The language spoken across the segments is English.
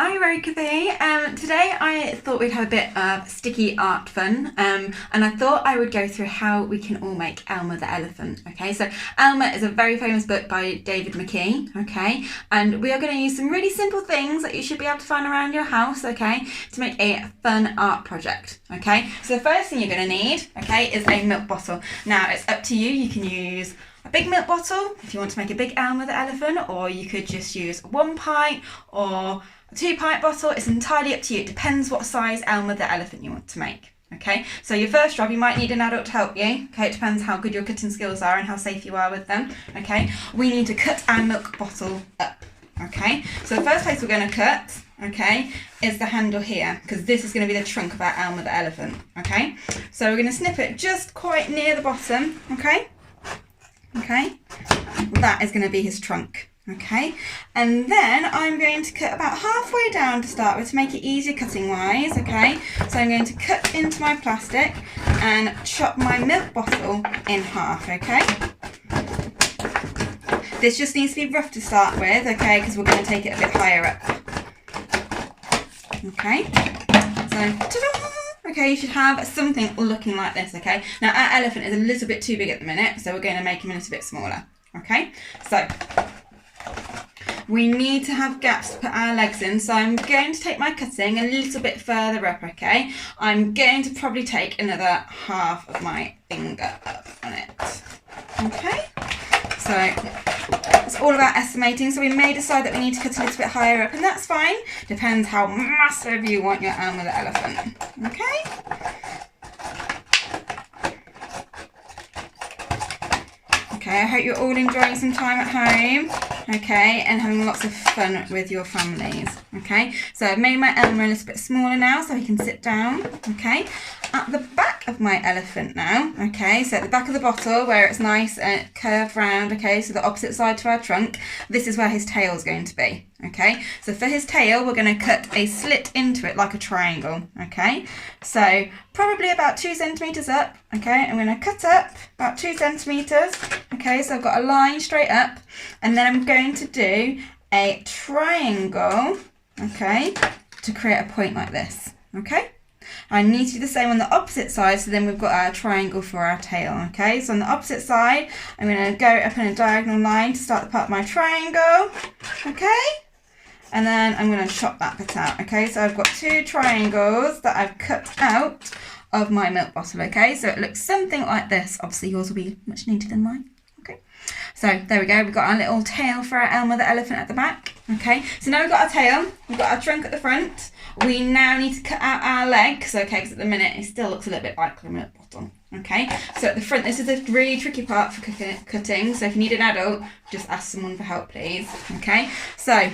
Hi Rokeby. Today I thought we'd have a bit of sticky art fun, and I thought I would go through how we can all make Elmer the elephant. Okay, so Elmer is a very famous book by David McKee. Okay, and we are going to use some really simple things that you should be able to find around your house. Okay, to make a fun art project. Okay, so the first thing you're going to need, okay, is a milk bottle. Now it's up to you. You can use a big milk bottle if you want to make a big Elmer the elephant, or you could just use 1 pint or a 2-pint bottle. It's entirely up to you. It depends what size Elmer the elephant you want to make. Okay, so your first job, you might need an adult to help you. Okay, it depends how good your cutting skills are and how safe you are with them. Okay, we need to cut our milk bottle up. Okay, so the first place we're going to cut, okay, is the handle here, because this is going to be the trunk of our Elmer the elephant. Okay, so we're going to snip it just quite near the bottom. Okay, that is going to be his trunk. Okay, and then I'm going to cut about halfway down to start with to make it easier cutting wise. Okay, so I'm going to cut into my plastic and chop my milk bottle in half. Okay, this just needs to be rough to start with, okay, because we're going to take it a bit higher up. Okay, so ta-da! Okay, you should have something looking like this. Okay, now our elephant is a little bit too big at the minute, so we're going to make him a little bit smaller. Okay, so we need to have gaps to put our legs in, so I'm going to take my cutting a little bit further up, okay? I'm going to probably take another half of my finger up on it, okay? So it's all about estimating, so we may decide that we need to cut a little bit higher up, and that's fine. Depends how massive you want your Elmer the elephant, okay? Okay, I hope you're all enjoying some time at home, okay, and having lots of fun with your families, okay. So I've made my Elmer a little bit smaller now so he can sit down, okay. At the back of my elephant now, okay, so at the back of the bottle where it's nice and curved round, okay, so the opposite side to our trunk, this is where his tail is going to be, okay. So for his tail, we're going to cut a slit into it like a triangle, okay. So probably about 2 centimetres up, okay. I'm going to cut up about 2 centimetres, okay, so I've got a line straight up, and then I'm going to do a triangle, okay, to create a point like this, okay. I need to do the same on the opposite side, so then we've got our triangle for our tail, okay? So on the opposite side, I'm going to go up in a diagonal line to start the part of my triangle, okay? And then I'm going to chop that bit out, okay? So I've got 2 triangles that I've cut out of my milk bottle, okay? So it looks something like this. Obviously yours will be much neater than mine, okay? So there we go, we've got our little tail for our Elmer the elephant at the back, okay? So now we've got our tail, we've got our trunk at the front. We now need to cut out our legs, okay, because at the minute it still looks a little bit like a milk bottle, okay? So at the front, this is a really tricky part for cutting, so if you need an adult, just ask someone for help, please, okay? So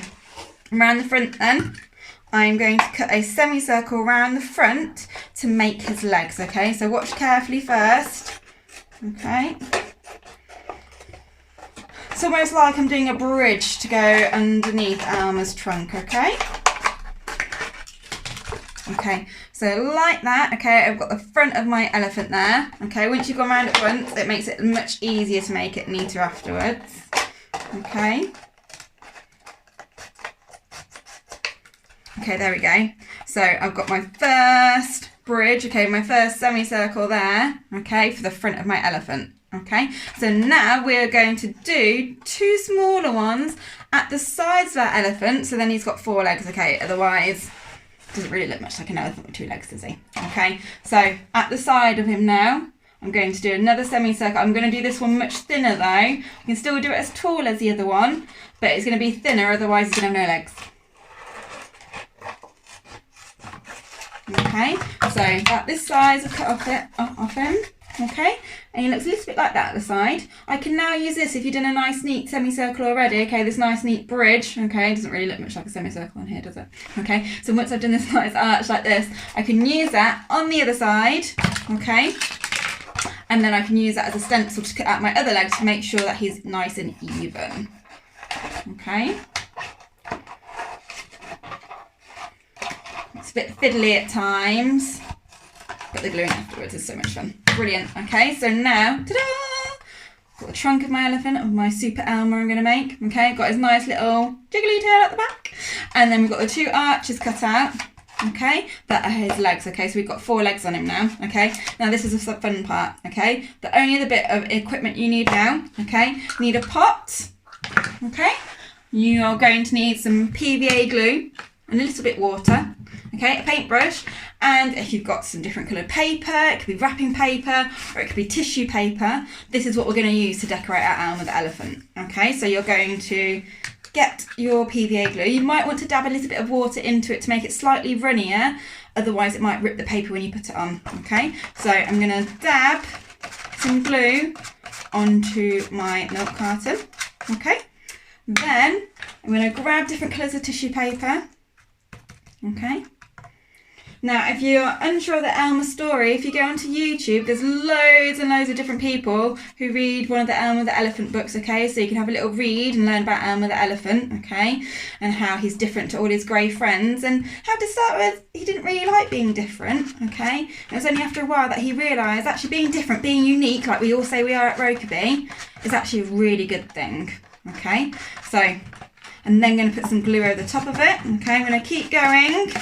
around the front then, I'm going to cut a semicircle around the front to make his legs, okay? So watch carefully first, okay? It's almost like I'm doing a bridge to go underneath Elmer's trunk, okay? Okay, so like that, okay, I've got the front of my elephant there, okay, once you've gone around it once, it makes it much easier to make it neater afterwards, okay. Okay, there we go. So I've got my first bridge, okay, my first semicircle there, okay, for the front of my elephant, okay. So now we're going to do 2 smaller ones at the sides of our elephant, so then he's got 4 legs, okay, otherwise doesn't really look much like an elephant with 2 legs, does he? Okay, so at the side of him now, I'm going to do another semicircle. I'm going to do this one much thinner though. You can still do it as tall as the other one, but it's going to be thinner, otherwise he's going to have no legs. Okay, so about this size, I've cut off him, okay, and he looks a little bit like that at the side. I can now use this if you've done a nice neat semicircle already, okay, this nice neat bridge, okay, it doesn't really look much like a semicircle on here, does it? Okay, so once I've done this nice arch like this, I can use that on the other side, okay, and then I can use that as a stencil to cut out my other leg to make sure that he's nice and even, okay. It's a bit fiddly at times, but the gluing afterwards is so much fun. Brilliant. Okay, so now, ta-da! Got the trunk of my elephant, of my super Elmer I'm going to make. Okay, got his nice little jiggly tail at the back. And then we've got the 2 arches cut out, okay, that are his legs, okay, so we've got 4 legs on him now, okay. Now this is the fun part, okay. The only other bit of equipment you need now, okay, you need a pot, okay. You are going to need some PVA glue and a little bit water, okay, a paintbrush, and if you've got some different coloured paper, it could be wrapping paper or it could be tissue paper. This is what we're going to use to decorate our Elmer the elephant, okay. So you're going to get your PVA glue. You might want to dab a little bit of water into it to make it slightly runnier, otherwise it might rip the paper when you put it on, okay. So I'm going to dab some glue onto my milk carton, okay. Then I'm going to grab different colours of tissue paper, okay. Now, if you're unsure of the Elmer story, if you go onto YouTube, there's loads and loads of different people who read one of the Elmer the elephant books, okay? So you can have a little read and learn about Elmer the elephant, okay? And how he's different to all his grey friends. And how to start with, he didn't really like being different, okay? It was only after a while that he realised actually being different, being unique, like we all say we are at Rokeby, is actually a really good thing, okay? So I'm then going to put some glue over the top of it, okay? I'm going to keep going.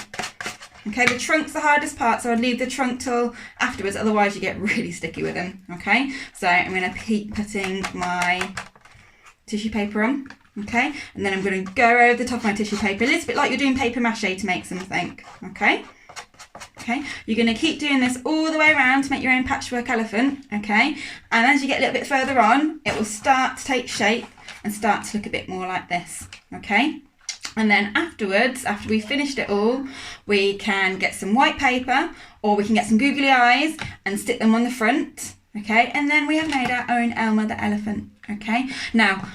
Okay, the trunk's the hardest part, so I'd leave the trunk till afterwards, otherwise you get really sticky with them, okay? So I'm going to keep putting my tissue paper on, okay? And then I'm going to go over the top of my tissue paper, a little bit like you're doing paper mache to make something, okay? Okay, you're going to keep doing this all the way around to make your own patchwork elephant, okay? And as you get a little bit further on, it will start to take shape and start to look a bit more like this, okay? And then afterwards, after we've finished it all, we can get some white paper or we can get some googly eyes and stick them on the front, okay? And then we have made our own Elmer the elephant, okay? Now,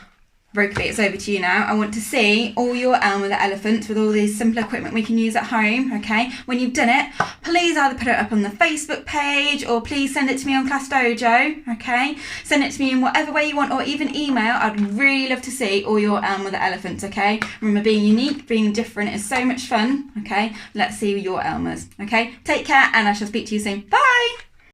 Rokeby, it's over to you now. I want to see all your Elmer the elephants with all these simple equipment we can use at home, okay? When you've done it, please either put it up on the Facebook page or please send it to me on Class Dojo, okay? Send it to me in whatever way you want or even email. I'd really love to see all your Elmer the elephants, okay? Remember, being unique, being different is so much fun, okay? Let's see your Elmers, okay? Take care and I shall speak to you soon. Bye!